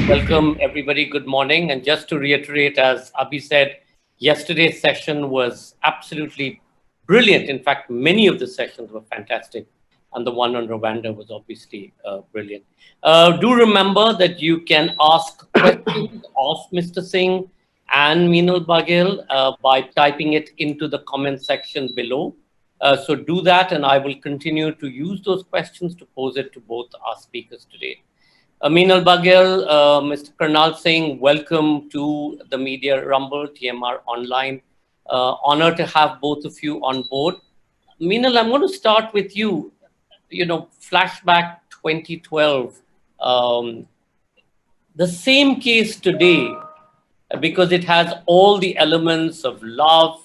Welcome, everybody. Good morning. And just to reiterate, as Abhi said, yesterday's session was absolutely brilliant. In fact, many of the sessions were fantastic. And the one on Rwanda was obviously brilliant. Do remember that you can ask questions of Mr. Singh and Meenal Baghel by typing it into the comment section below. So do that, and I will continue to use those questions to pose it to both our speakers today. Meenal Baghel, Mr. Karnal Singh, welcome to the Media Rumble, TMR Online. Honor to have both of you on board. Meenal, I'm going to start with you. You know, flashback 2012. The same case today, because it has all the elements of love,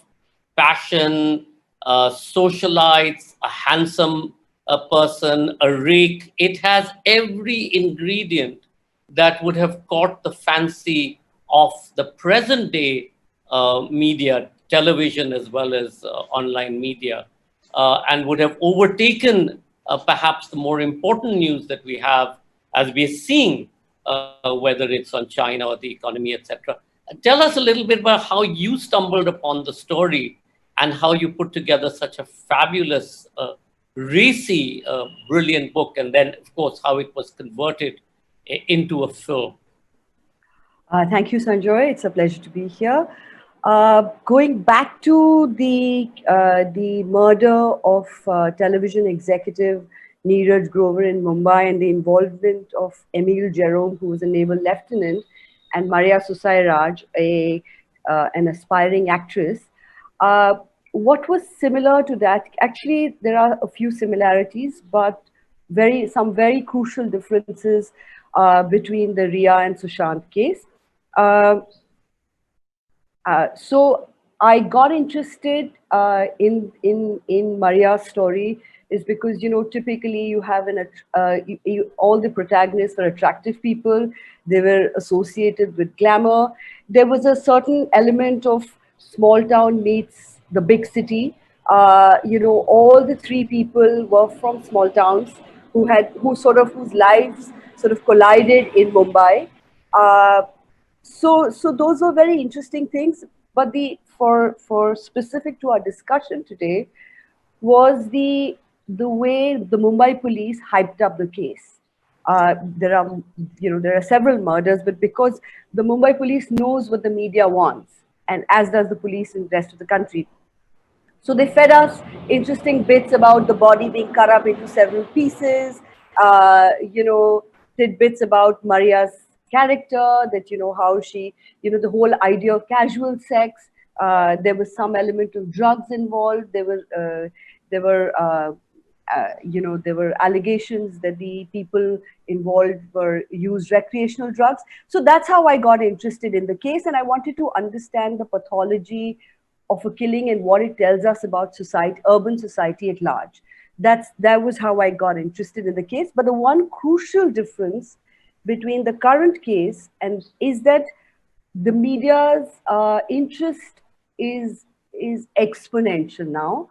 passion, socialites, a handsome person, a rake. It has every ingredient that would have caught the fancy of the present day media, television as well as online media, and would have overtaken perhaps the more important news that we have as we're seeing, whether it's on China or the economy, etc. Tell us a little bit about how you stumbled upon the story and how you put together such a fabulous, racy, brilliant book, and then, of course, how it was converted into a film. Thank you, Sanjoy. It's a pleasure to be here. Going back to the murder of television executive Neeraj Grover in Mumbai and the involvement of Emil Jerome, who was a naval lieutenant, and Maria Susairaj, an aspiring actress. What was similar to that? Actually, there are a few similarities, but some very crucial differences between the Ria and Sushant case. So I got interested in Maria's story is because, you know, typically you have all the protagonists were attractive people. They were associated with glamour. There was a certain element of small town meets the big city. You know, all the three people were from small towns whose lives sort of collided in Mumbai. So those were very interesting things. But for specific to our discussion today was the way the Mumbai police hyped up the case. There are several murders, but because the Mumbai police knows what the media wants, and as does the police in the rest of the country. So they fed us interesting bits about the body being cut up into several pieces, tidbits about Maria's character, that, you know, how she, you know, the whole idea of casual sex. There was some element of drugs involved. There were allegations that the people involved used recreational drugs. So that's how I got interested in the case, and I wanted to understand the pathology of a killing and what it tells us about society, urban society at large. That was how I got interested in the case. But the one crucial difference between the current case and is that the media's interest is exponential now.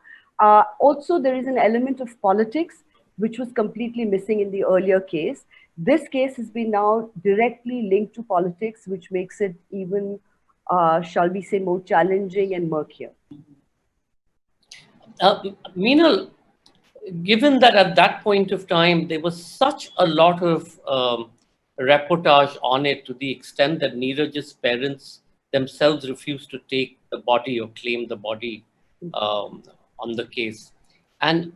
Also, there is an element of politics which was completely missing in the earlier case. This case has been now directly linked to politics, which makes it even, shall we say, more challenging and murkier. Meenal, given that at that point of time, there was such a lot of reportage on it, to the extent that Neeraj's parents themselves refused to take the body or claim the body on the case. And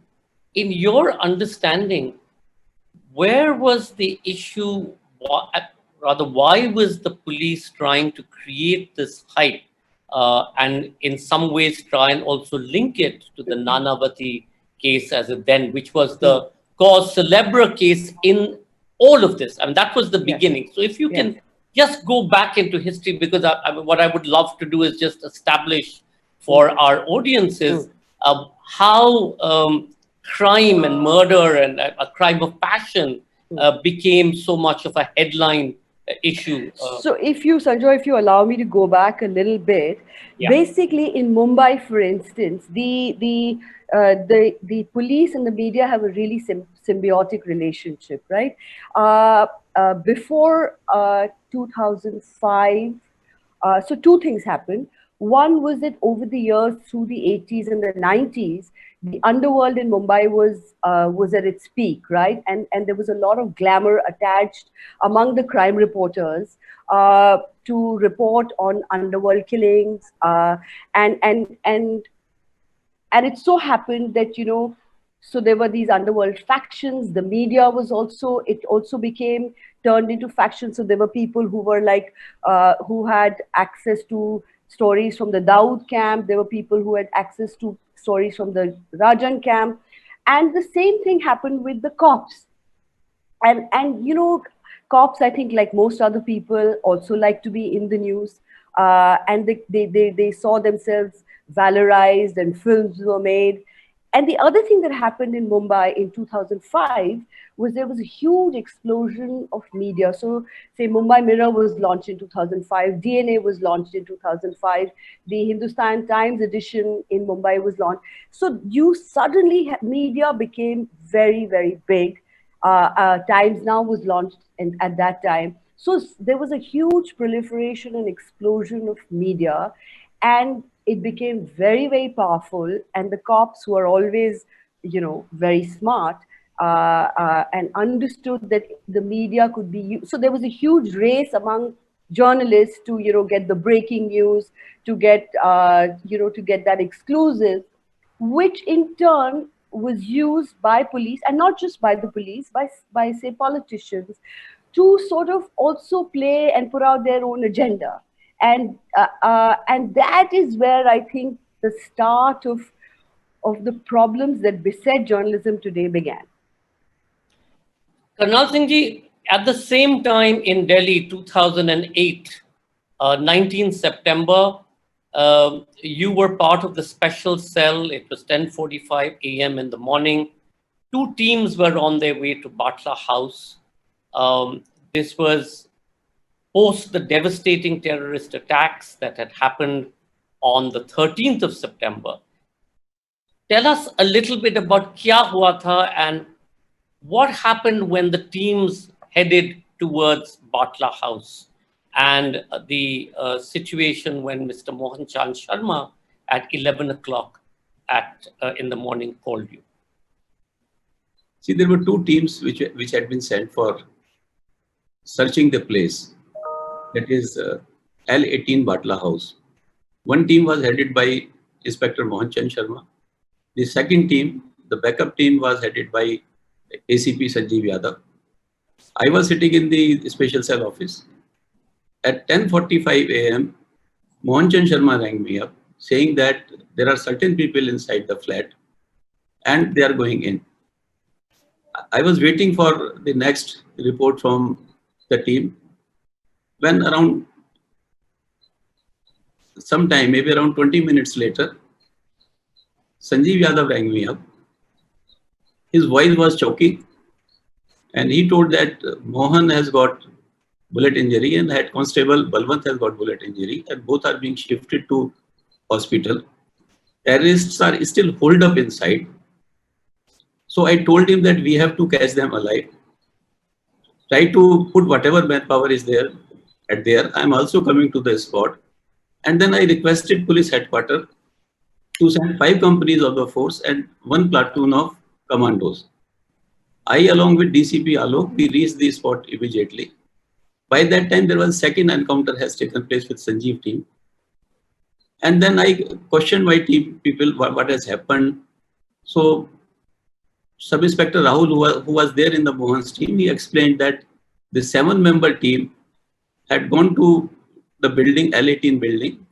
in your understanding, where was the issue? Rather, why was the police trying to create this hype and in some ways try and also link it to the Nanavati case as a then, which was the cause célèbre case in all of this? I mean, that was the beginning. So if you can just go back into history, because what I would love to do is just establish for our audiences how crime and murder and a crime of passion became so much of a headline issue. So Sanjoy, if you allow me to go back a little bit, basically in Mumbai, for instance, the police and the media have a really symbiotic relationship, right? before 2005, so two things happened. One was that over the years, through the 80s and the 90s, the underworld in Mumbai was at its peak, right? And there was a lot of glamour attached among the crime reporters to report on underworld killings, and it so happened that, so there were these underworld factions. The media was also, it also became turned into factions. So there were people who were like who had access to stories from the Dawood camp. There were people who had access to stories from the Rajan camp, and the same thing happened with the cops. And cops, I think, like most other people, also like to be in the news, and they saw themselves valorized, and films were made. And the other thing that happened in Mumbai in 2005 was there was a huge explosion of media. So, say Mumbai Mirror was launched in 2005, DNA was launched in 2005, the Hindustan Times edition in Mumbai was launched. So you suddenly, media became very, very big. Times Now was launched at that time. So there was a huge proliferation and explosion of media, and it became very, very powerful. And the cops, who are always, very smart, and understood that the media could be used. So there was a huge race among journalists to, get the breaking news, to get, to get that exclusive, which in turn was used by police, and not just by the police, by say politicians, to sort of also play and put out their own agenda. And that is where I think the start of the problems that beset journalism today began. Karnal Singh ji, at the same time in Delhi, 2008, 19 September, you were part of the special cell. It was 10:45 a.m. in the morning. Two teams were on their way to Batla House. This was post the devastating terrorist attacks that had happened on the 13th of September. Tell us a little bit about kya hua tha and what happened when the teams headed towards Batla House, and the situation when Mr. Mohan Chand Sharma at 11 o'clock in the morning called you. See, there were two teams which had been sent for searching the place. That is L18 Batla House. One team was headed by Inspector Mohan Chand Sharma. The second team, the backup team, was headed by ACP Sanjeev Yadav. I was sitting in the special cell office. At 10:45 a.m., Mohan Chand Sharma rang me up saying that there are certain people inside the flat and they are going in. I was waiting for the next report from the team when around sometime, maybe around 20 minutes later, Sanjeev Yadav rang me up. His voice was choking, and he told that Mohan has got bullet injury and head constable Balwant has got bullet injury, and both are being shifted to hospital. Terrorists are still holed up inside. So I told him that we have to catch them alive. Try to put whatever manpower is there at there. I'm also coming to the spot. And then I requested police headquarters to send 5 companies of the force and 1 platoon of commandos. I, along with DCP Alok, we reached the spot immediately. By that time, there was second encounter has taken place with Sanjeev team. And then I questioned my team people what has happened. So Sub-Inspector Rahul, who was there in the Mohan's team, he explained that the 7-member team had gone to the building, L18 building.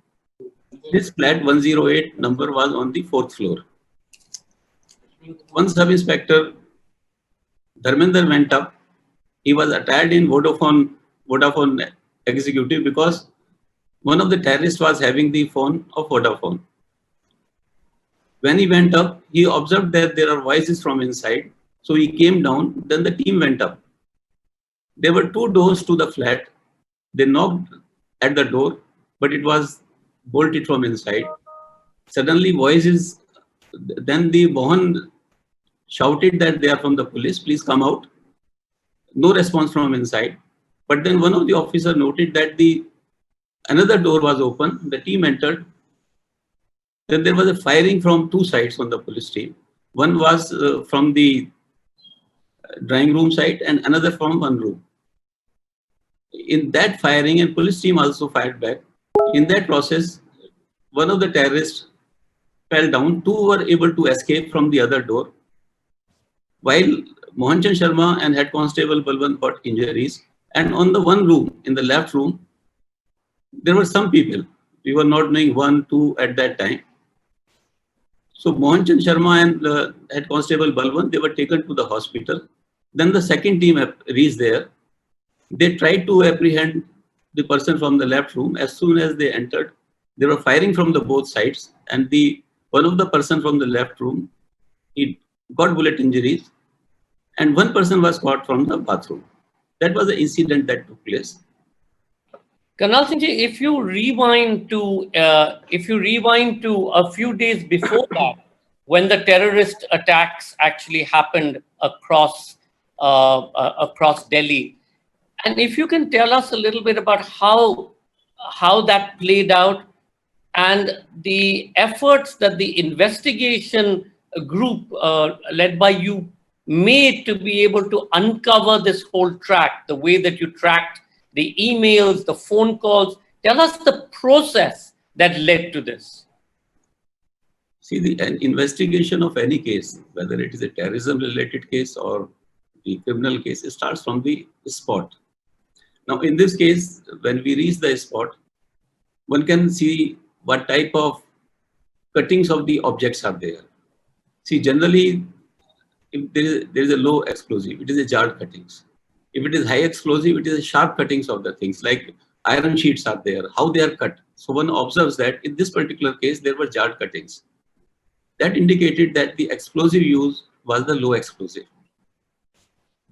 This flat 108 number was on the 4th floor. One Sub-Inspector, Dharmender, went up. He was attired in Vodafone executive because one of the terrorists was having the phone of Vodafone. When he went up, he observed that there are voices from inside. So he came down, then the team went up. There were 2 doors to the flat. They knocked at the door, but it was bolted from inside. Suddenly voices, then the Mohan shouted that they are from the police, please come out. no response from inside. But then one of the officers noted that another door was open. The team entered. Then there was a firing from two sides on the police team. One was from the drawing room side and another from one room. In that firing, and police team also fired back. In that process, one of the terrorists fell down. Two were able to escape from the other door, while Mohanchand Sharma and Head Constable Balwant got injuries. And on the one room, in the left room, there were some people. We were not knowing one, two at that time. So Mohanchand Sharma and Head Constable Balwant, they were taken to the hospital. Then the second team reached there. They tried to apprehend the person from the left room. As soon as they entered, they were firing from the both sides. And one of the person from the left room, he got bullet injuries. And one person was caught from the bathroom. That was the incident that took place. Karnal Singh, if you rewind to a few days before that, when the terrorist attacks actually happened across Delhi, and if you can tell us a little bit about how that played out and the efforts that the investigation group led by you made to be able to uncover this whole track, the way that you tracked the emails, the phone calls. Tell us the process that led to this. See, an investigation of any case, whether it is a terrorism-related case or the criminal case, it starts from the spot. Now, in this case, when we reach the spot, one can see what type of cuttings of the objects are there. See, generally, if there is a low explosive, it is a jarred cuttings. If it is high explosive, it is a sharp cuttings of the things, like iron sheets are there, how they are cut. So one observes that in this particular case, there were jarred cuttings. That indicated that the explosive used was the low explosive.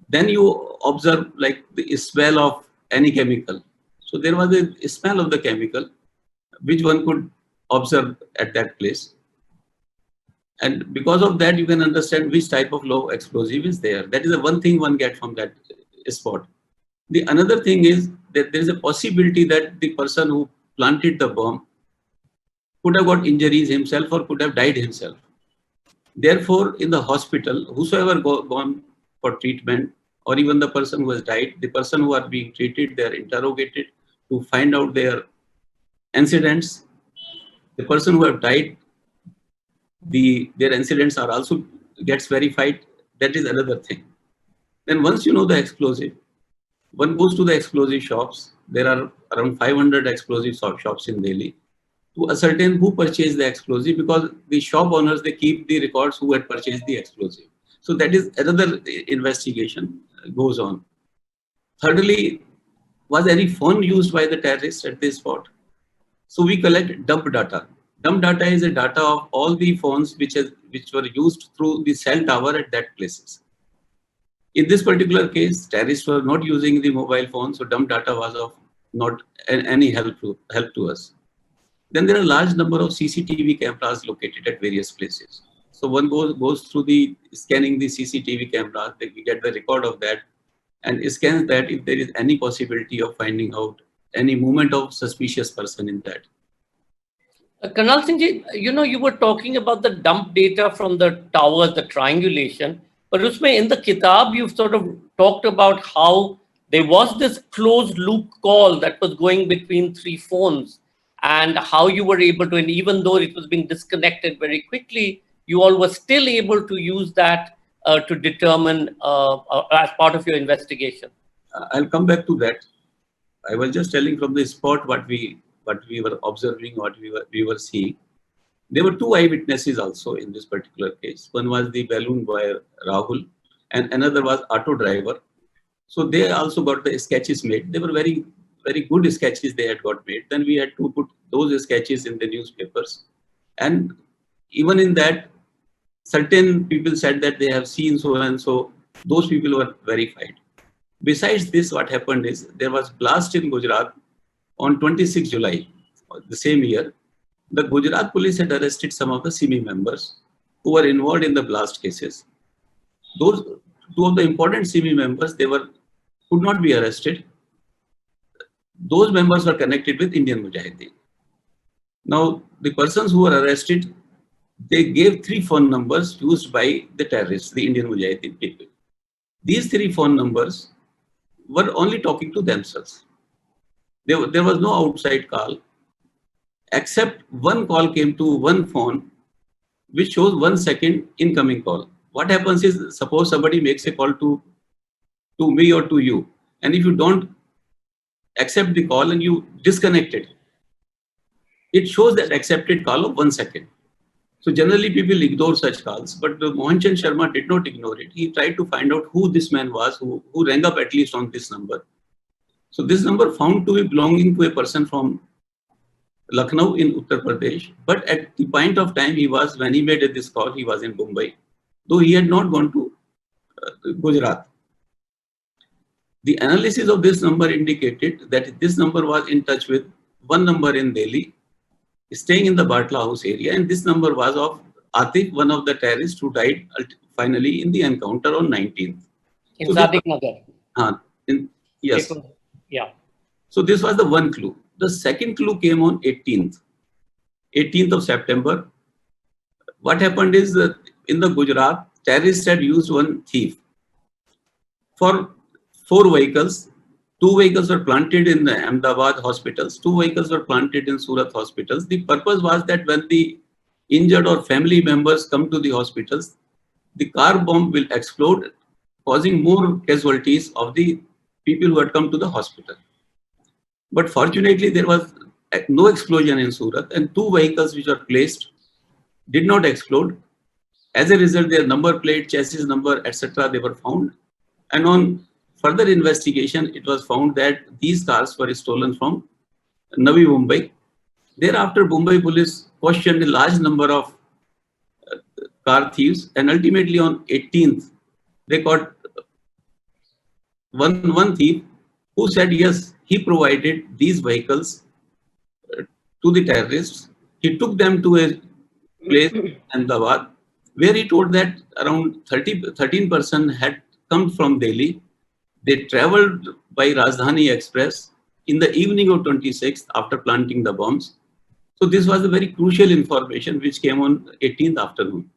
Then you observe like the smell of any chemical. So there was a smell of the chemical, which one could observe at that place. And because of that, you can understand which type of low explosive is there. That is the one thing one gets from that spot. The another thing is that there is a possibility that the person who planted the bomb could have got injuries himself or could have died himself. Therefore, in the hospital, whosoever gone for treatment, or even the person who has died, the person who are being treated, they are interrogated to find out their incidents. The person who have died, their incidents are also gets verified. That is another thing. Then once you know the explosive, one goes to the explosive shops. There are around 500 explosive shops in Delhi to ascertain who purchased the explosive, because the shop owners, they keep the records who had purchased the explosive. So that is another investigation goes on. Thirdly, was any phone used by the terrorists at this spot? So we collect dump data. Dump data is a data of all the phones which were used through the cell tower at that places. In this particular case, terrorists were not using the mobile phone, so dump data was of not any help to us. Then there are a large number of CCTV cameras located at various places. So one goes through scanning the CCTV cameras, they get the record of that and scans that if there is any possibility of finding out any movement of suspicious person in that. Karnal Singh, you were talking about the dump data from the towers, the triangulation, but usme in the kitab, you've sort of talked about how there was this closed loop call that was going between three phones and how you were able to, and even though it was being disconnected very quickly, you all were still able to use that to determine as part of your investigation. I'll come back to that. I was just telling from the spot what we were observing, what we were seeing. There were two eyewitnesses also in this particular case. One was the balloon boy Rahul, and another was auto driver. So they also got the sketches made. They were very, very good sketches they had got made. Then we had to put those sketches in the newspapers. And even in that, certain people said that they have seen so and so. Those people were verified. Besides this, what happened is there was blast in Gujarat on 26 July, the same year. The Gujarat police had arrested some of the CMI members who were involved in the blast cases. Those two of the important CMI members, they were could not be arrested. Those members were connected with Indian Mujahideen. Now, the persons who were arrested, they gave 3 phone numbers used by the terrorists, the Indian Mujahideen people. These 3 phone numbers were only talking to themselves. There was no outside call, except one call came to one phone, which shows 1 second incoming call. What happens is, suppose somebody makes a call to me or to you, and if you don't accept the call and you disconnect it, it shows that accepted call of 1 second. So generally people ignore such calls, but Mohan Chand Sharma did not ignore it. He tried to find out who this man was, who rang up at least on this number. So this number found to be belonging to a person from Lucknow in Uttar Pradesh, but at the point of time when he made this call, he was in Mumbai, though he had not gone to Gujarat. The analysis of this number indicated that this number was in touch with one number in Delhi, staying in the Batla house area, and this number was of Atif, one of the terrorists who died finally in the encounter on 19th. In Sadiq Nagar. Yes. Yeah. So this was the one clue. The second clue came on 18th of September. What happened is that in the Gujarat, terrorists had used one thief for 4 vehicles. 2 vehicles were planted in the Ahmedabad hospitals. 2 vehicles were planted in Surat hospitals. The purpose was that when the injured or family members come to the hospitals, the car bomb will explode, causing more casualties of the people who had come to the hospital. But fortunately, there was no explosion in Surat, and 2 vehicles which were placed did not explode. As a result, their number plate, chassis number, etc., they were found. And on further investigation, it was found that these cars were stolen from Navi Mumbai. Thereafter, Mumbai police questioned a large number of car thieves, and ultimately on 18th, they caught one thief who said yes, he provided these vehicles to the terrorists. He took them to a place in Ahmedabad, where he told that around 13% had come from Delhi. They traveled by Rajdhani Express in the evening of 26th after planting the bombs. So this was a very crucial information which came on 18th afternoon.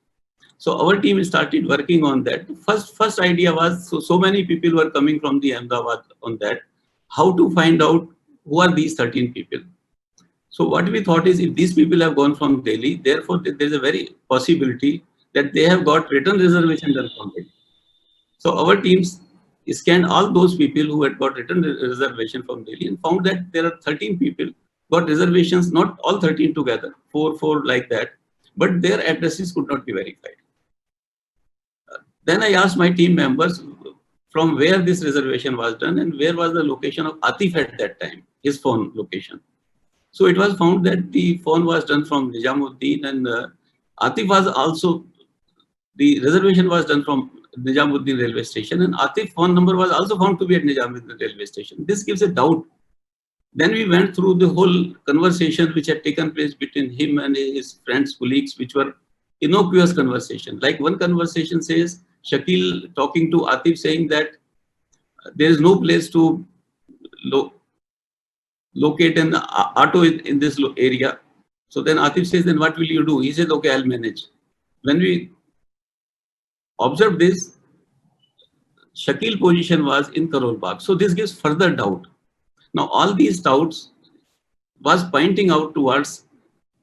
So our team started working on that. First idea was, so many people were coming from the Ahmedabad on that, how to find out who are these 13 people. So what we thought is, if these people have gone from Delhi, therefore there is a very possibility that they have got written reservation done from Delhi. So our teams scanned all those people who had got written reservation from Delhi and found that there are 13 people got reservations, not all 13 together, 4 like that, but their addresses could not be verified. Then I asked my team members from where this reservation was done and where was the location of Atif at that time, his phone location. So it was found that the phone was done from Nizamuddin, and Atif was also, the reservation was done from Nizamuddin railway station, and Atif's phone number was also found to be at Nizamuddin railway station. This gives a doubt. Then we went through the whole conversation which had taken place between him and his friends, colleagues, which were innocuous conversation. Like one conversation says, Shakil talking to Atif saying that there is no place to locate an auto in this area. So then Atif says, then what will you do? He says, okay, I'll manage. When we observed this, Shakil's position was in Karol Bagh. So this gives further doubt. Now all these doubts was pointing out towards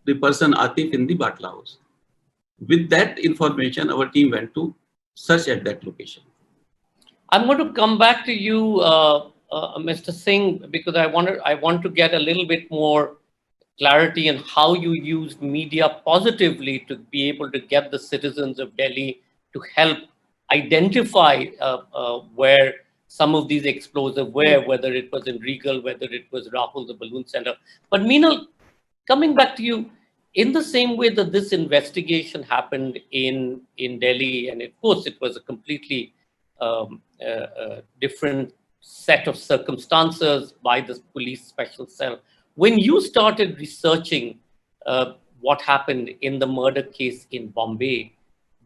the person Atif in the Batla house. With that information, our team went to search at that location. I'm going to come back to you, Mr. Singh, because I want to get a little bit more clarity on how you used media positively to be able to get the citizens of Delhi to help identify where some of these explosives were, whether it was in Regal, whether it was Rahul, the balloon center. But Meenal, coming back to you, in the same way that this investigation happened in Delhi, and of course it was a completely different set of circumstances by the police special cell. When you started researching what happened in the murder case in Bombay,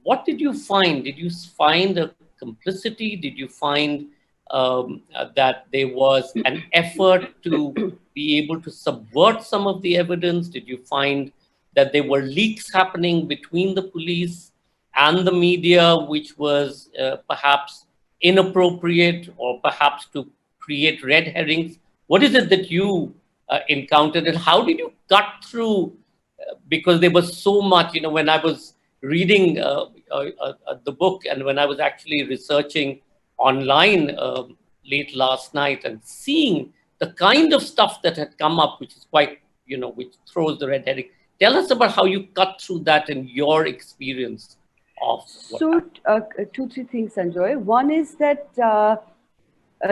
what did you find? Did you find a complicity? Did you find that there was an effort to be able to subvert some of the evidence? Did you find that there were leaks happening between the police and the media, which was perhaps inappropriate or perhaps to create red herrings? What is it that you encountered, and how did you cut through? Because there was so much, when I was reading the book and when I was actually researching online late last night and seeing the kind of stuff that had come up, which is quite, which throws the red herring. Tell us about how you cut through that and your experience of what So, happened. 3 things, Sanjoy. One is that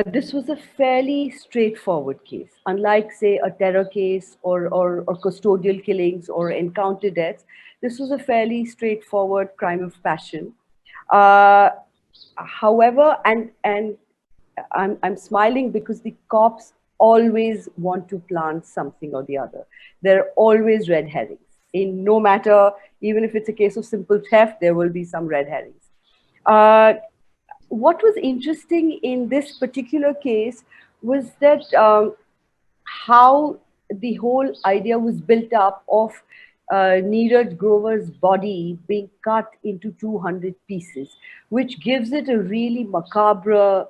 this was a fairly straightforward case, unlike, say, a terror case or custodial killings or encounter deaths. This was a fairly straightforward crime of passion. However, and I'm smiling because the cops always want to plant something or the other. There are always red herrings. In no matter, even if it's a case of simple theft, there will be some red herrings. What was interesting in this particular case was that how the whole idea was built up of Neeraj Grover's body being cut into 200 pieces, which gives it a really macabre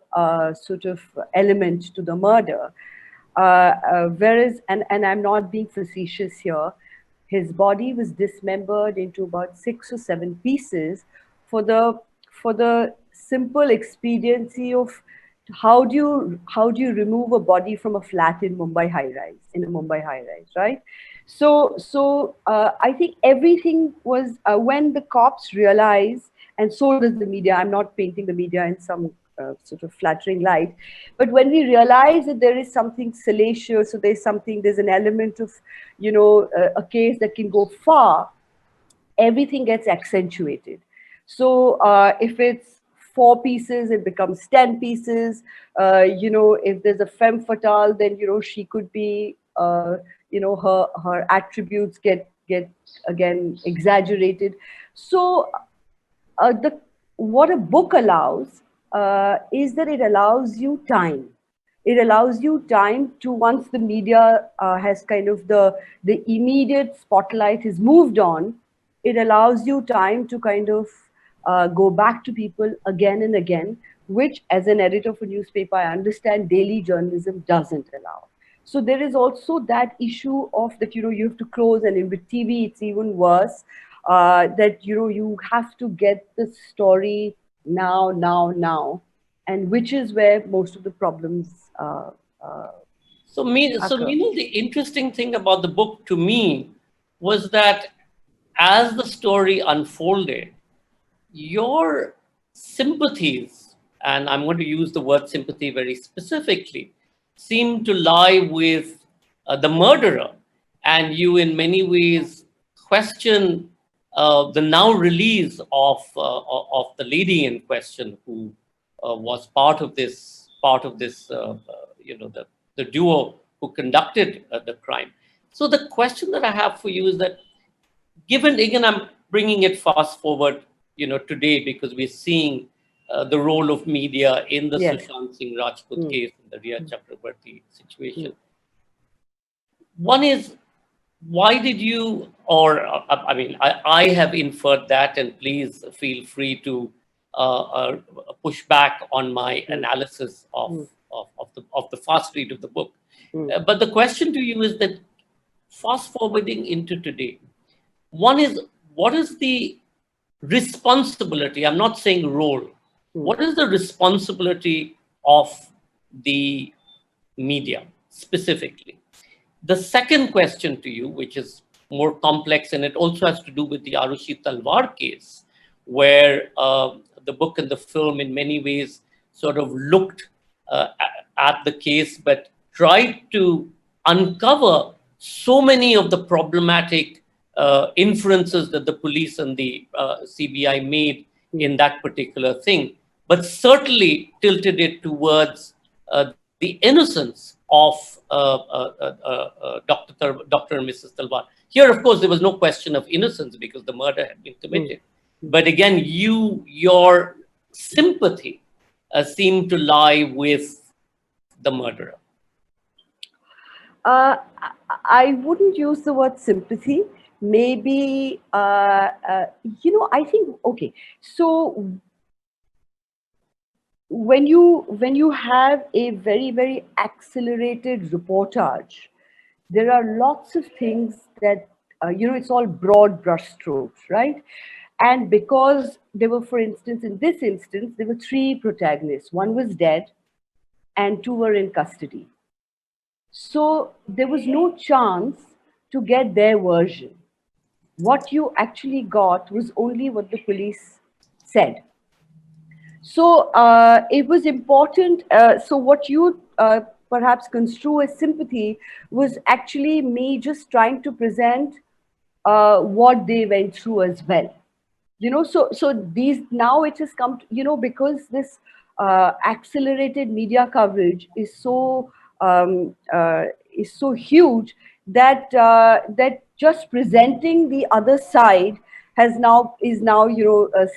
sort of element to the murder. Whereas, and I'm not being facetious here, his body was dismembered into about 6 or 7 pieces for the simple expediency of how do you remove a body from a flat in Mumbai high rise, right? So I think everything was when the cops realized, and so does the media. I'm not painting the media in some sort of flattering light, but when we realize that there is something salacious, so there's an element of a case that can go far, everything gets accentuated. So if it's 4 pieces, it becomes 10 pieces. If there's a femme fatale, then she could be her attributes get again exaggerated. So what a book allows is that it allows you time. It allows you time to, once the media has kind of the immediate spotlight is moved on, it allows you time to kind of go back to people again and again, which as an editor for newspaper, I understand daily journalism doesn't allow. So there is also that issue of that, you have to close, and with TV, it's even worse, that, you have to get the story now, and which is where most of the problems So, Meenal, the interesting thing about the book to me was that as the story unfolded, your sympathies, and I'm going to use the word sympathy very specifically, seem to lie with the murderer, and you in many ways question the now release of the lady in question who was part of this the duo who conducted the crime. So the question that I have for you is that, given, again, I'm bringing it fast forward, today, because we're seeing the role of media in the Sushant Singh Rajput case, in the Riya Chakrabarti situation. One is, why did you, or I have inferred that, and please feel free to push back on my analysis of the fast read of the book. But the question to you is that, fast forwarding into today, one is, what is the responsibility? I'm not saying role. What is the responsibility of the media specifically? The second question to you, which is more complex, and it also has to do with the Arushi Talwar case, where the book and the film in many ways sort of looked at the case, but tried to uncover so many of the problematic inferences that the police and the CBI made in that particular thing, but certainly tilted it towards the innocence of Dr. and Mrs. Talwar. Here, of course, there was no question of innocence because the murder had been committed. But again, your sympathy seem to lie with the murderer? I wouldn't use the word sympathy. Maybe, I think, okay. So when you have a very, very accelerated reportage, there are lots of things that, it's all broad brushstrokes, right? And because there were, for instance, in this instance, there were three protagonists. One was dead and two were in custody. So there was no chance to get their version. What you actually got was only what the police said. So it was important. So what you perhaps construe as sympathy was actually me just trying to present what they went through as well. So these, now it has come to, because this accelerated media coverage is so huge that that just presenting the other side is now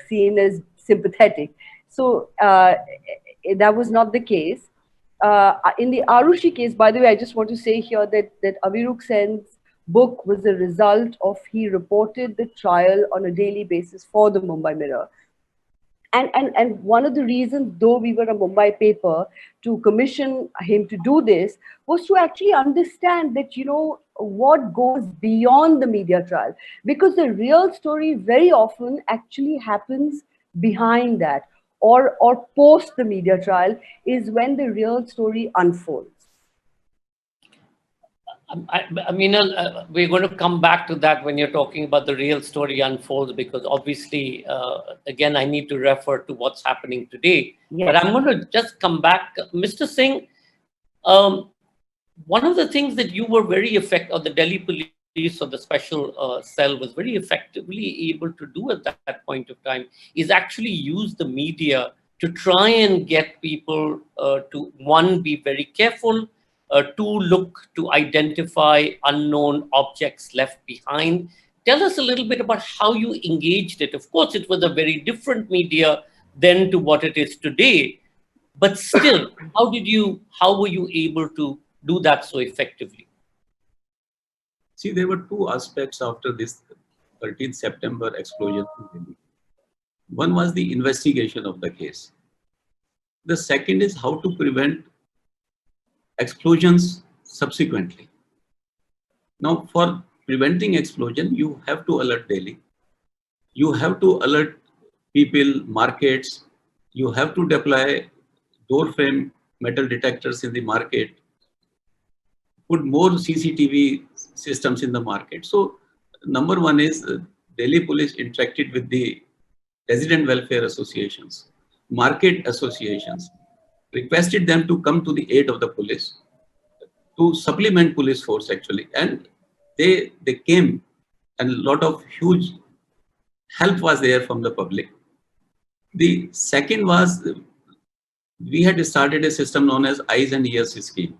seen as sympathetic. So that was not the case. In the Arushi case, by the way, I just want to say here that Aviruk Sen's book was a result of, he reported the trial on a daily basis for the Mumbai Mirror. And one of the reasons, though we were a Mumbai paper, to commission him to do this was to actually understand that, what goes beyond the media trial. Because the real story very often actually happens behind that, or post the media trial is when the real story unfolds. I mean, we're going to come back to that when you're talking about the real story unfolds, because obviously, again, I need to refer to what's happening today. Yes. But I'm going to just come back. Mr. Singh, one of the things that you were very effective, or the Delhi police or the special cell was very effectively able to do at that point of time, is actually use the media to try and get people to, one, be very careful, to look to identify unknown objects left behind. Tell us a little bit about how you engaged it. Of course, it was a very different media then to what it is today, but still, how were you able to do that so effectively? See, there were two aspects after this 13th September explosion. One was the investigation of the case. The second is how to prevent explosions subsequently. Now, for preventing explosion, you have to alert Delhi. You have to alert people, markets. You have to deploy door frame metal detectors in the market. Put more CCTV systems in the market. So, number one is Delhi police interacted with the resident welfare associations, market associations, requested them to come to the aid of the police, to supplement police force actually, and they came, and a lot of huge help was there from the public. The second was, we had started a system known as Eyes and Ears scheme,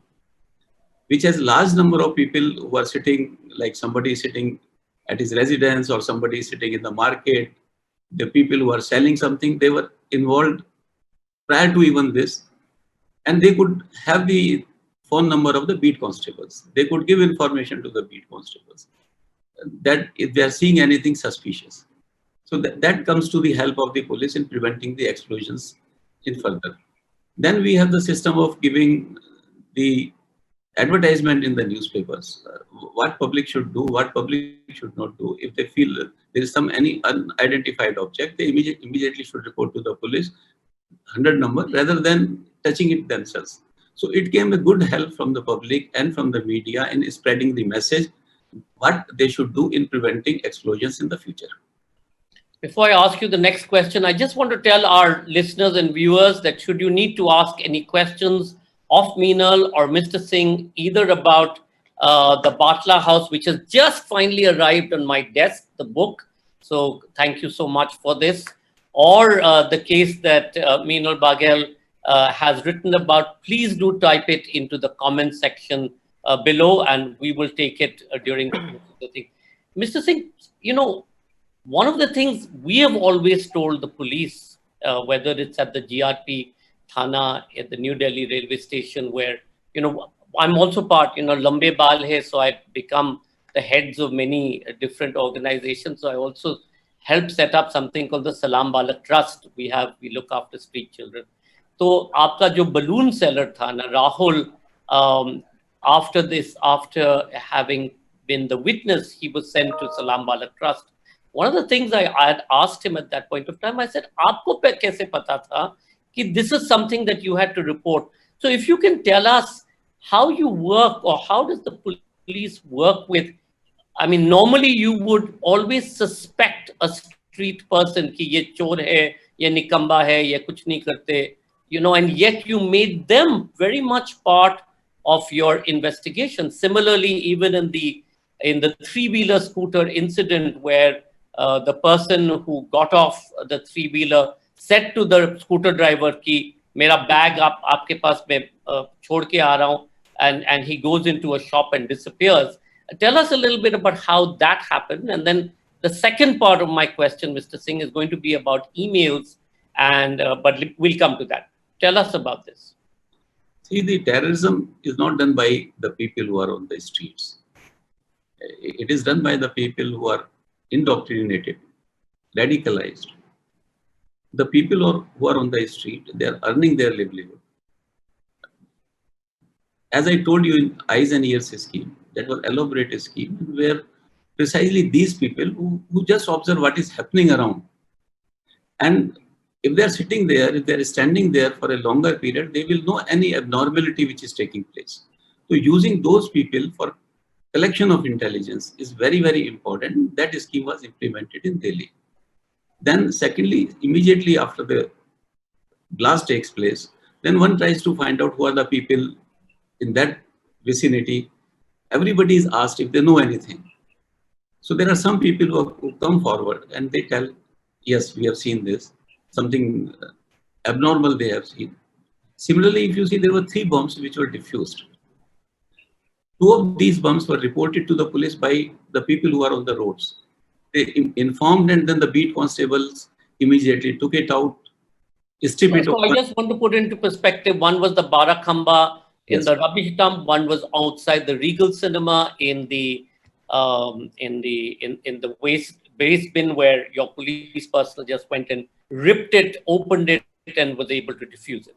which has large number of people who are sitting, like somebody sitting at his residence or somebody sitting in the market. The people who are selling something, they were involved prior to even this, and they could have the phone number of the beat constables. They could give information to the beat constables that if they are seeing anything suspicious. So that comes to the help of the police in preventing the explosions in further. Then we have the system of giving the advertisement in the newspapers, what public should do, what public should not do. If they feel there is any unidentified object, they immediately should report to the police 100 number rather than touching it themselves. So it came a good help from the public and from the media in spreading the message, what they should do in preventing explosions in the future. Before I ask you the next question, I just want to tell our listeners and viewers that should you need to ask any questions of Meenal or Mr. Singh, either about the Batla house, which has just finally arrived on my desk, the book. So thank you so much for this. Or the case that Meenal Baghel has written about, please do type it into the comment section below, and we will take it during the thing. Mr. Singh, one of the things we have always told the police, whether it's at the GRP Thana at the New Delhi railway station, where, I'm also part, Lambe Baal hai, so I become the heads of many different organizations. So I also helped set up something called the Salam Balak Trust. We look after street children. So आपका जो balloon seller था ना, Rahul, after having been the witness, he was sent to Salam Balak Trust. One of the things I had asked him at that point of time, I said, आपको कैसे पता था कि this is something that you had to report? So if you can tell us how you work, or how does the police work with, I mean, normally you would always suspect a street person कि ये चोर है, ये निकम्बा है, ये कुछ नहीं करते, and yet you made them very much part of your investigation. Similarly, even in the three-wheeler scooter incident, where the person who got off the three-wheeler said to the scooter driver कि मेरा bag आपके पास मैं छोड़ के आ रहा हूँ, and he goes into a shop and disappears. Tell us a little bit about how that happened. And then the second part of my question, Mr. Singh, is going to be about emails, but we'll come to that. Tell us about this. See, the terrorism is not done by the people who are on the streets. It is done by the people who are indoctrinated, radicalized. The people who are on the street, they are earning their livelihood. As I told you in Eyes and Ears scheme, that was elaborate scheme where precisely these people who just observe what is happening around. And if they are sitting there, if they are standing there for a longer period, they will know any abnormality which is taking place. So using those people for collection of intelligence is very, very important. That scheme was implemented in Delhi. Then secondly, immediately after the blast takes place, then one tries to find out who are the people in that vicinity. Everybody is asked if they know anything. So there are some people who come forward and they tell, yes, we have seen this, something abnormal they have seen. Similarly, if you see, there were 3 bombs which were diffused. 2 of these bombs were reported to the police by the people who are on the roads. They informed, and then the beat constables immediately took it out, stripped it So I just want to put into perspective, one was the Barakhamba in Yes. the rubbish dump, one was outside the Regal Cinema in the waste bin, where your police personnel just went and ripped it, opened it, and was able to defuse it.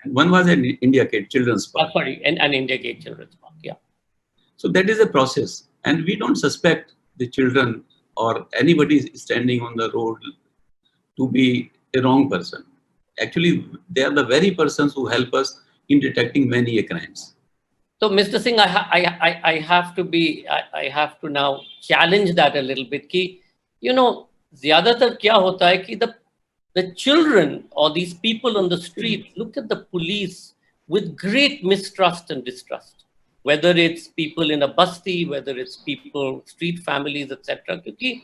And one was an India Gate Children's Park. Sorry, an India Gate Children's Park. Yeah. So that is a process, and we don't suspect the children or anybody standing on the road to be a wrong person. Actually, they are the very persons who help us in detecting many crimes. So, Mr. Singh, I have to now challenge that a little bit. कि, ज़्यादातर क्या होता है कि the children or these people on the street look at the police with great mistrust and distrust, whether it's people in a basti, whether it's people, street families, etc. Because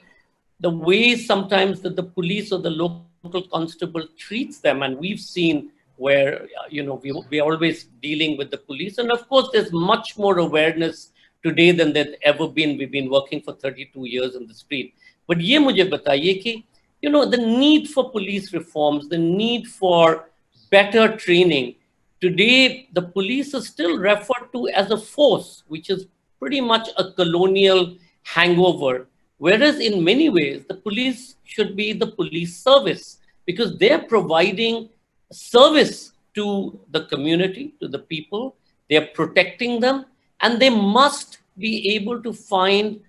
the way sometimes that the police or the local constable treats them, and we've seen where we are always dealing with the police, and of course there's much more awareness today than there's ever been. We've been working for 32 years in the street. But ये मुझे बताइए कि the need for police reforms, the need for better training. Today, the police is still referred to as a force, which is pretty much a colonial hangover. Whereas in many ways, the police should be the police service, because they're providing service to the community, to the people. They're protecting them, and they must be able to find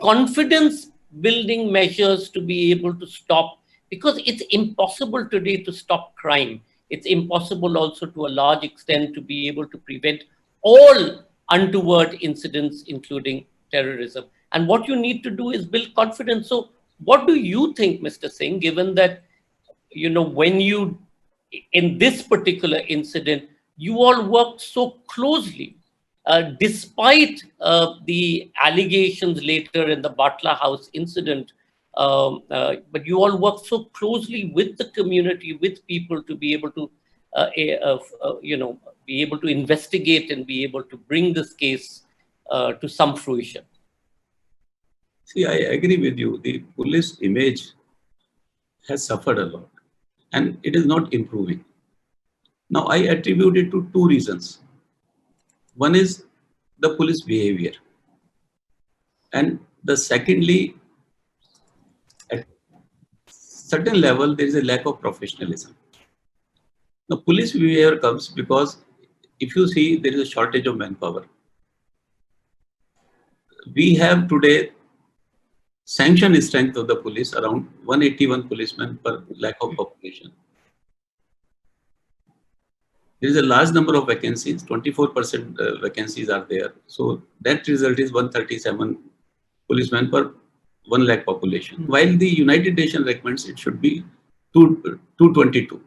confidence building measures to be able to stop, because it's impossible today to stop crime. It's impossible also to a large extent to be able to prevent all untoward incidents, including terrorism. And what you need to do is build confidence. So what do you think, Mr. Singh, given that, when you, in this particular incident, you all worked so closely, despite the allegations later in the Batla house incident, but you all worked so closely with the community, with people, to be able to, be able to investigate and be able to bring this case to some fruition. See, I agree with you. The police image has suffered a lot, and it is not improving. Now, I attribute it to two reasons. One is the police behavior. And the secondly, at certain level, there is a lack of professionalism. Now, police behavior comes because if you see, there is a shortage of manpower. We have today sanctioned strength of the police around 181 policemen per lakh of population. There is a large number of vacancies, 24% vacancies are there. So that result is 137 policemen per 1 lakh population, while the United Nations recommends it should be 222.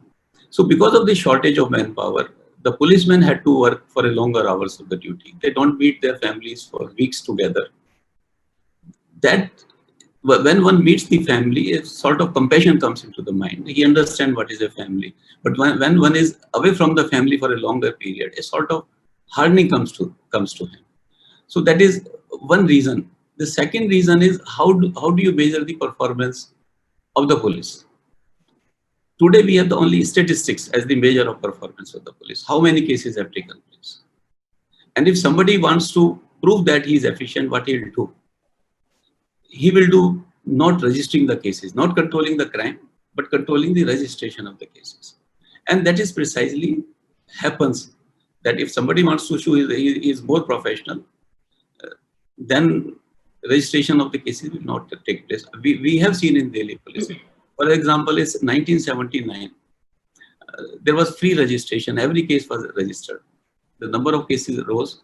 So because of the shortage of manpower, the policemen had to work for a longer hours of the duty. They don't meet their families for weeks together. That when one meets the family, a sort of compassion comes into the mind. He understands what is a family. But when one is away from the family for a longer period, a sort of hardening comes to him. So that is one reason. The second reason is how do you measure the performance of the police? Today we have the only statistics as the measure of performance of the police. How many cases have taken place? And if somebody wants to prove that he is efficient, what he will do? He will do not registering the cases, not controlling the crime, but controlling the registration of the cases. And that is precisely happens that if somebody wants to show he is more professional, then registration of the cases will not take place. We have seen in Delhi police. For example, it's 1979. There was free registration. Every case was registered. The number of cases rose.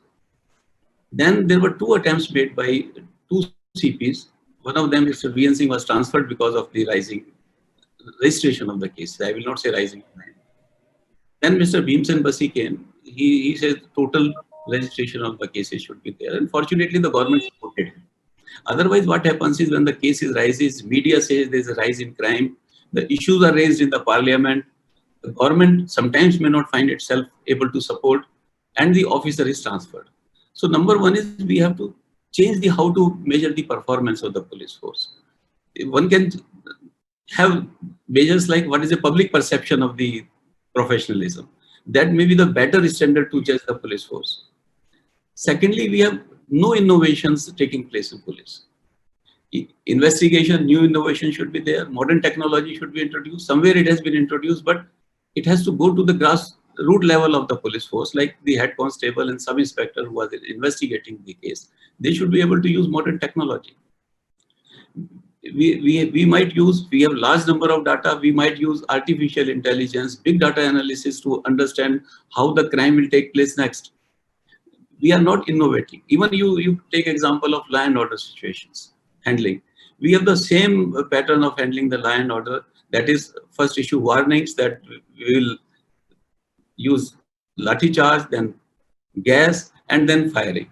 Then there were two attempts made by two CPs. One of them, Mr. VN Singh, was transferred because of the rising registration of the cases. I will not say rising. Then Mr. Bhimsen Basi came. He said total registration of the cases should be there. Unfortunately, the government supported him. Otherwise, what happens is when the cases rises, media says there is a rise in crime, the issues are raised in the parliament, the government sometimes may not find itself able to support, and the officer is transferred. So number one is we have to change how to measure the performance of the police force. One can have measures like what is the public perception of the professionalism. That may be the better standard to judge the police force. Secondly, we have no innovations taking place in police. Investigation, new innovation should be there. Modern technology should be introduced. Somewhere it has been introduced, but it has to go to the grassroots level of the police force, like the head constable and sub-inspector who was investigating the case. They should be able to use modern technology. We might use, we have large number of data, we might use artificial intelligence, big data analysis to understand how the crime will take place next. We are not innovating. Even you take example of law and order situations, handling. We have the same pattern of handling the law and order. That is, first issue warnings that we will use lathi charge, then gas, and then firing.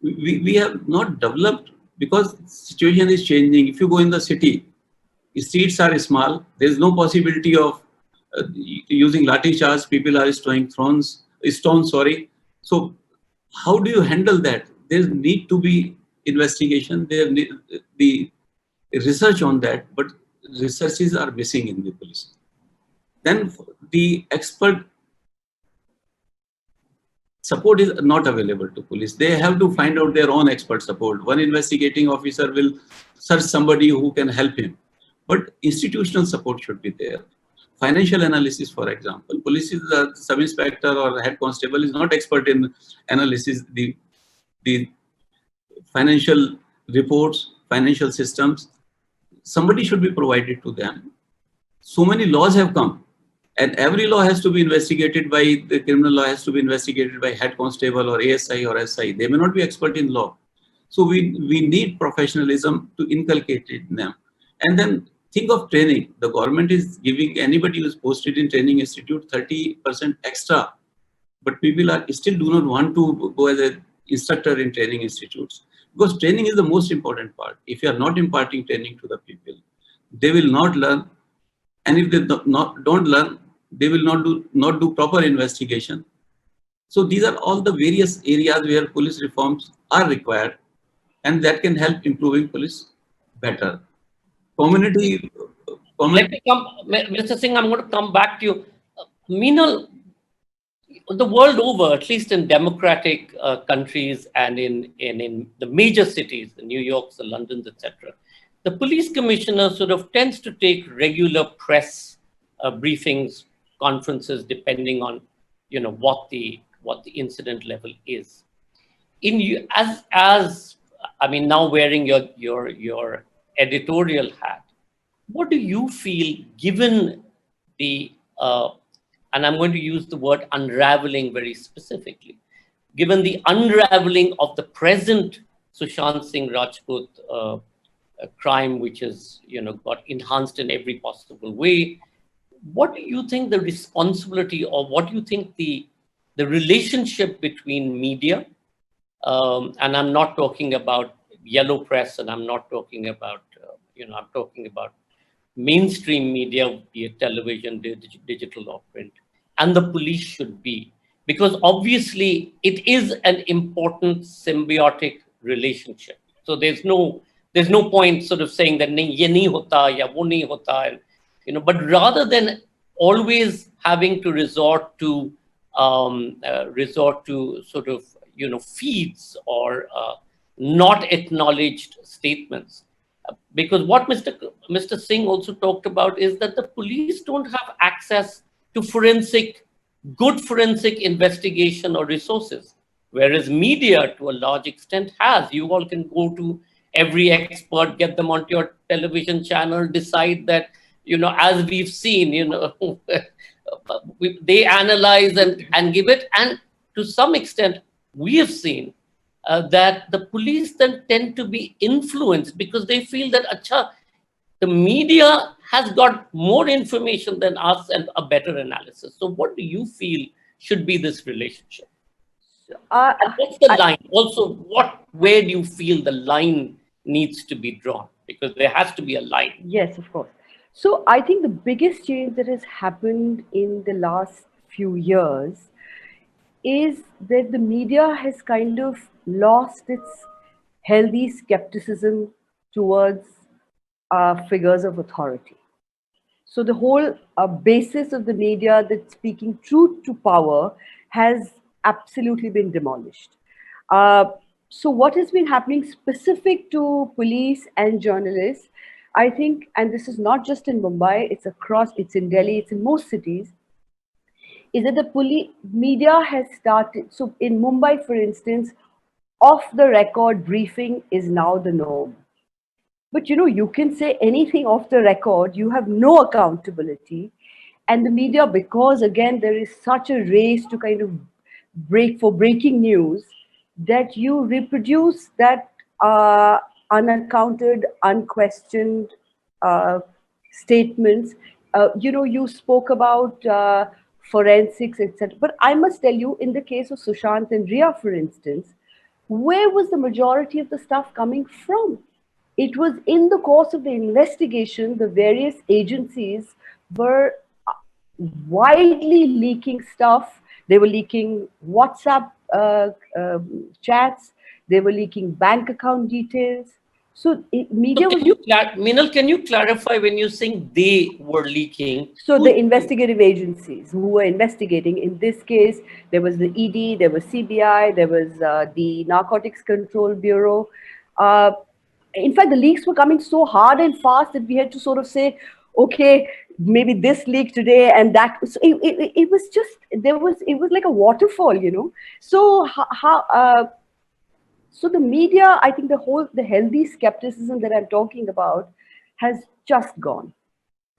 We have not developed because situation is changing. If you go in the city, streets are small. There is no possibility of using lathi charge. People are throwing stones. So how do you handle that? There need to be investigation. There need the research on that, but researches are missing in the police. Then the expert support is not available to police. They have to find out their own expert support. One investigating officer will search somebody who can help him, but institutional support should be there. Financial analysis, for example, police is the sub-inspector or head constable is not expert in analysis, the financial reports, financial systems. Somebody should be provided to them. So many laws have come, and every law has to be investigated by the criminal law has to be investigated by head constable or ASI or SI. They may not be expert in law. So we need professionalism to inculcate it in them. And then think of training. The government is giving anybody who is posted in training institute 30% extra, but people are still do not want to go as an instructor in training institutes because training is the most important part. If you are not imparting training to the people, they will not learn, and if they don't learn, they will not do proper investigation. So these are all the various areas where police reforms are required, and that can help improving police better. Let me come, Mr. Singh, I'm going to come back to you. Meenal, the world over, at least in democratic countries and in the major cities, the New Yorks, the Londons, etc., the police commissioner sort of tends to take regular press briefings, conferences, depending on what the incident level is. As I mean, now wearing your editorial hat, what do you feel, given the and I'm going to use the word unraveling very specifically, given the unraveling of the present Sushant Singh Rajput crime, which has got enhanced in every possible way, what do you think the responsibility, or what do you think the relationship between media, and I'm not talking about yellow press, and I'm not talking about I'm talking about mainstream media, be it television, digital or print, and the police should be? Because obviously it is an important symbiotic relationship. So there's no point sort of saying that nahi, ye nahi hota, ya wo nahi hota, but rather than always having to resort to sort of feeds or not acknowledged statements. Because what Mr. Singh also talked about is that the police don't have access to good forensic investigation or resources, whereas media to a large extent has. You all can go to every expert, get them onto your television channel, decide that, as we've seen, they analyze and give it. And to some extent, we have seen that the police then tend to be influenced because they feel that, acha, the media has got more information than us and a better analysis. So what do you feel should be this relationship? And what's the line? Also, where do you feel the line needs to be drawn? Because there has to be a line. Yes, of course. So I think the biggest change that has happened in the last few years is that the media has kind of lost its healthy skepticism towards figures of authority. So the whole basis of the media that's speaking truth to power has absolutely been demolished. So what has been happening specific to police and journalists, I think, and this is not just in Mumbai, it's in Delhi, it's in most cities, is that the media has started. So in Mumbai, for instance, off the record briefing is now the norm. But you can say anything off the record, you have no accountability. And the media, because again, there is such a race to kind of breaking news, that you reproduce that unaccounted, unquestioned statements. You spoke about forensics, etc. But I must tell you, in the case of Sushant and Riya, for instance, where was the majority of the stuff coming from? It was in the course of the investigation, the various agencies were widely leaking stuff. They were leaking WhatsApp chats. They were leaking bank account details. So media was... Meenal, can you clarify when you think they were leaking? So the investigative agencies who were investigating, in this case, there was the ED, there was CBI, there was the Narcotics Control Bureau. In fact, the leaks were coming so hard and fast that we had to sort of say, okay, maybe this leak today and that. So it was just, it was like a waterfall, So so the media, I think the healthy skepticism that I'm talking about has just gone.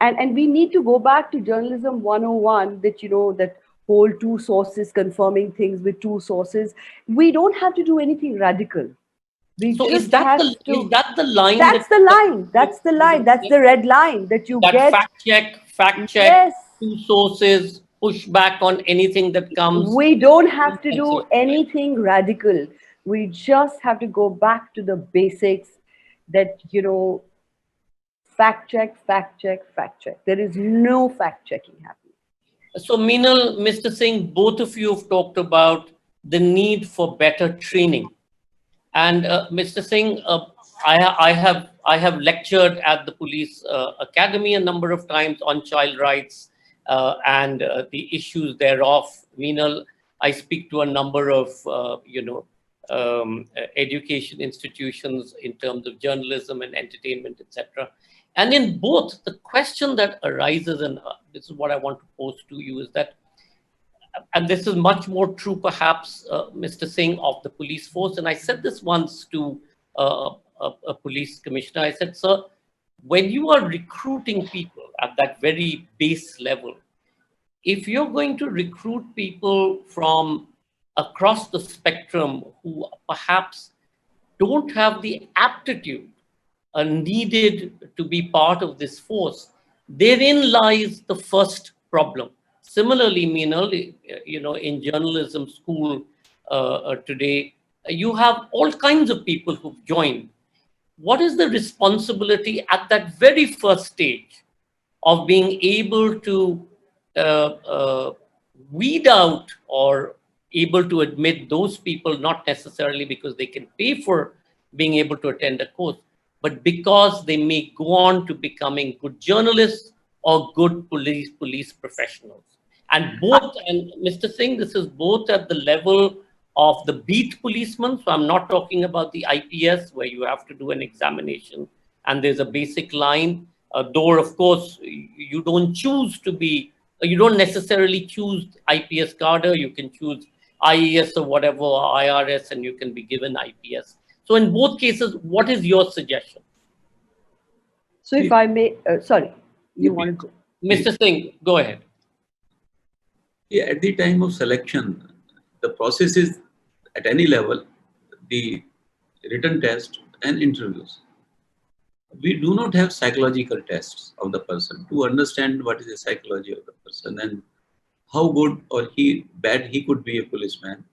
And we need to go back to journalism 101, that, that whole two sources, confirming things with two sources. We don't have to do anything radical. So is that the line? That's the line. That's the line. That's the red line that you get. Fact check, yes. two sources, push back on anything that comes. We don't have to do anything radical. We just have to go back to the basics that, fact check, fact check, fact check. There is no fact checking happening. So Meenal, Mr. Singh, both of you have talked about the need for better training. And Mr. Singh, I have lectured at the police academy a number of times on child rights and the issues thereof. Meenal, I speak to a number of, education institutions in terms of journalism and entertainment, etc. And in both, the question that arises, and this is what I want to pose to you, is that, and this is much more true perhaps, Mr. Singh, of the police force. And I said this once to a police commissioner. I said, sir, when you are recruiting people at that very base level, if you're going to recruit people from across the spectrum who perhaps don't have the aptitude needed to be part of this force, therein lies the first problem. Similarly, Meenal, in journalism school today, you have all kinds of people who've joined. What is the responsibility at that very first stage of being able to weed out or able to admit those people, not necessarily because they can pay for being able to attend a course, but because they may go on to becoming good journalists or good police professionals? And both, and Mr. Singh, this is both at the level of the beat policeman. So I'm not talking about the I.P.S. where you have to do an examination and there's a basic line. Though, of course, you don't choose to be, you don't necessarily choose I.P.S. cadre. You can choose IAS or whatever, or IRS, and you can be given I.P.S. So in both cases, what is your suggestion? So if I may, sorry, you wanted to. Mr. Singh, go ahead. Yeah, at the time of selection, the process is at any level, the written test and interviews. We do not have psychological tests of the person to understand what is the psychology of the person and how good or bad he could be a policeman.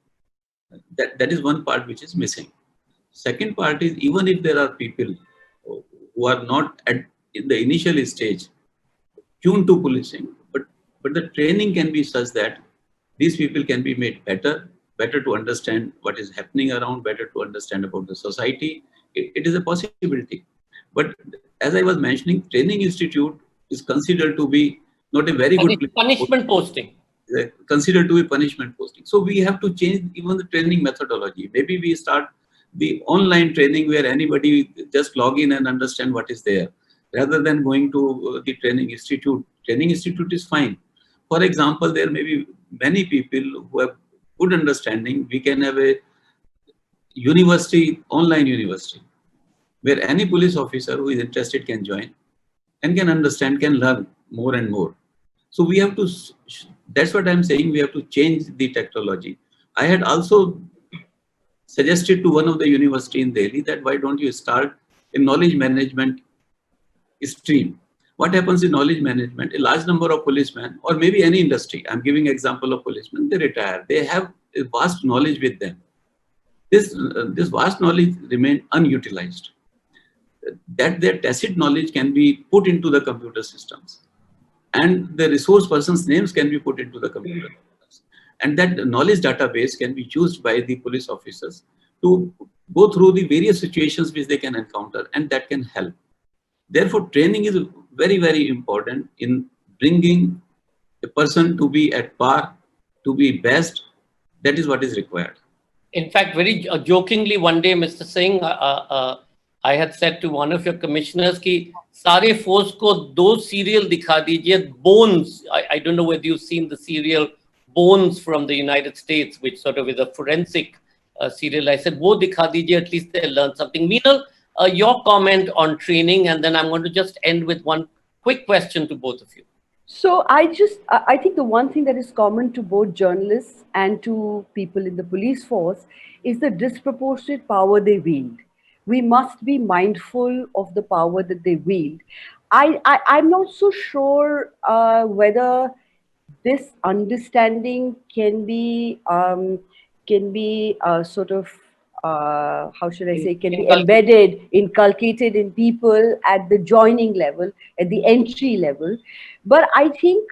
That is one part which is missing. Second part is, even if there are people who are not in the initial stage tuned to policing, but the training can be such that these people can be made better to understand what is happening around, better to understand about the society. It is a possibility. But as I was mentioning, training institute is considered to be not a very good place. Punishment posting. Considered to be punishment posting. So we have to change even the training methodology. Maybe we start the online training where anybody just log in and understand what is there, rather than going to the training institute. Training institute is fine. For example, there may be many people who have good understanding. We can have a university, online university, where any police officer who is interested can join and can understand, can learn more and more. So we have to, that's what I'm saying, we have to change the technology. I had also suggested to one of the university in Delhi that why don't you start a knowledge management stream. What happens in knowledge management? A large number of policemen, or maybe any industry, I'm giving example of policemen, they retire. They have a vast knowledge with them. This vast knowledge remains unutilized. That their tacit knowledge can be put into the computer systems, and the resource persons' names can be put into the computer systems. And that knowledge database can be used by the police officers to go through the various situations which they can encounter, and that can help. Therefore, training is very, very important in bringing a person to be at par, to be best. That is what is required. In fact, very jokingly, one day, Mr. Singh, I had said to one of your commissioners कि सारे force को दो serial दिखा दीजिए, Bones. I don't know whether you've seen the serial Bones from the United States, which sort of is a forensic serial. I said, वो दिखा दीजिए, at least they learn something. Meenal, your comment on training, and then I'm going to just end with one quick question to both of you. So I think the one thing that is common to both journalists and to people in the police force is the disproportionate power they wield. We must be mindful of the power that they wield. I'm not so sure whether this understanding can be sort of how should I say, can be embedded, inculcated in people at the joining level, at the entry level. But I think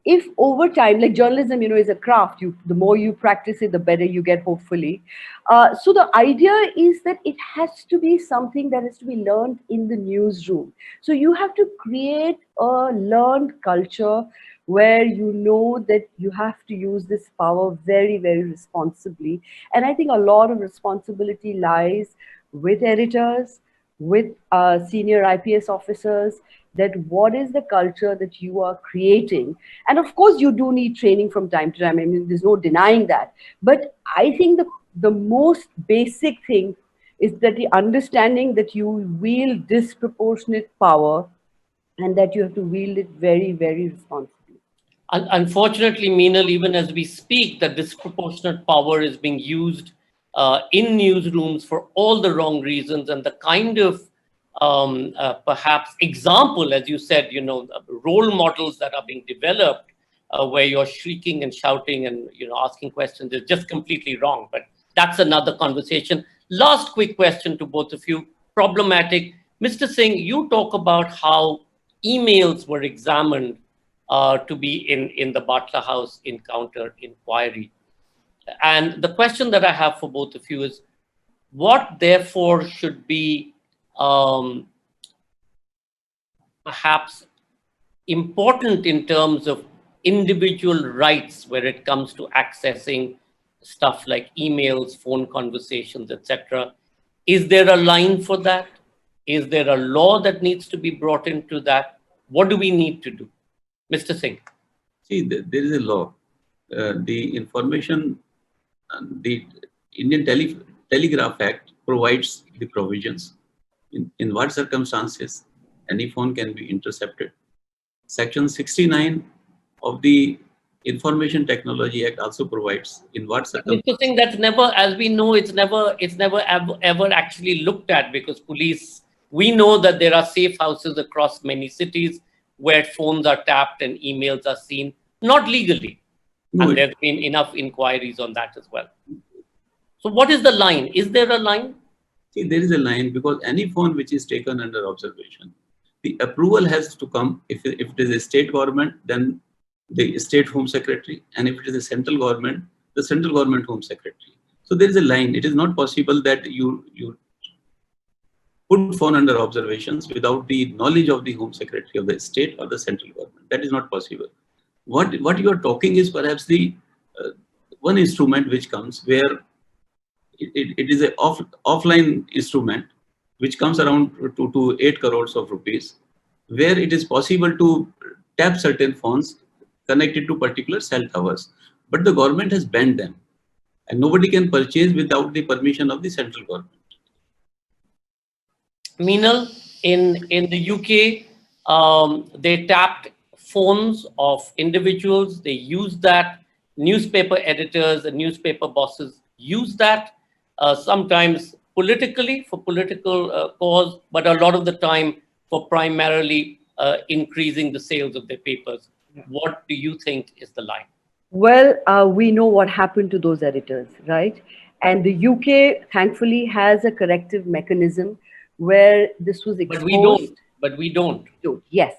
if over time, like journalism, is a craft, the more you practice it, the better you get, hopefully. So the idea is that it has to be something that has to be learned in the newsroom. So you have to create a learned culture where you know that you have to use this power very, very responsibly. And I think a lot of responsibility lies with editors, with senior I.P.S officers, that what is the culture that you are creating. And of course, you do need training from time to time. I mean, there's no denying that. But I think the most basic thing is that the understanding that you wield disproportionate power and that you have to wield it very, very responsibly. Unfortunately, Meenal, even as we speak, that disproportionate power is being used in newsrooms for all the wrong reasons, and the kind of perhaps example, as you said, role models that are being developed, where you're shrieking and shouting and asking questions is just completely wrong. But that's another conversation. Last quick question to both of you. Problematic, Mr. Singh. You talk about how emails were examined to be in the Batla House encounter inquiry. And the question that I have for both of you is, what therefore should be perhaps important in terms of individual rights where it comes to accessing stuff like emails, phone conversations, etc.? Is there a line for that? Is there a law that needs to be brought into that? What do we need to do? Mr. Singh. See, there is a law. The information, the Indian Telegraph Act provides the provisions. In what circumstances any phone can be intercepted. Section 69 of the Information Technology Act also provides in what circumstances. Mr. Singh, that's never, as we know, it's never ever actually looked at, because police, we know that there are safe houses across many cities where phones are tapped and emails are seen, not legally. No, and there's been enough inquiries on that as well. So what is the line? Is there a line? See, there is a line, because any phone which is taken under observation, the approval has to come. If it is a state government, then the state home secretary, and if it is a central government, the central government home secretary. So there is a line. It is not possible that you put phone under observations without the knowledge of the home secretary of the state or the central government. That is not possible. What you are talking is perhaps the one instrument which comes where it is an offline instrument which comes around to 8 crores of rupees, where it is possible to tap certain phones connected to particular cell towers. But the government has banned them, and nobody can purchase without the permission of the central government. Meenal, in the UK, they tapped phones of individuals. They used that. Newspaper editors and newspaper bosses use that, sometimes politically, for political cause, but a lot of the time for primarily increasing the sales of their papers. What do you think is the line? Well, we know what happened to those editors, right? And the UK, thankfully, has a corrective mechanism where this was exposed. But we don't. Yes.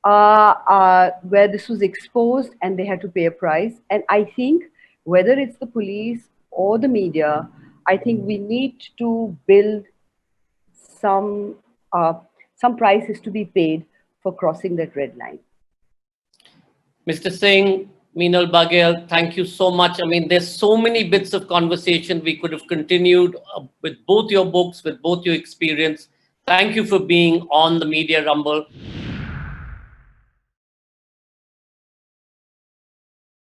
Where this was exposed and they had to pay a price. And I think whether it's the police or the media, I think we need to build some prices to be paid for crossing that red line. Mr. Singh, Meenal Baghel, thank you so much. I mean, there's so many bits of conversation we could have continued with both your books, with both your experience. Thank you for being on the Media Rumble.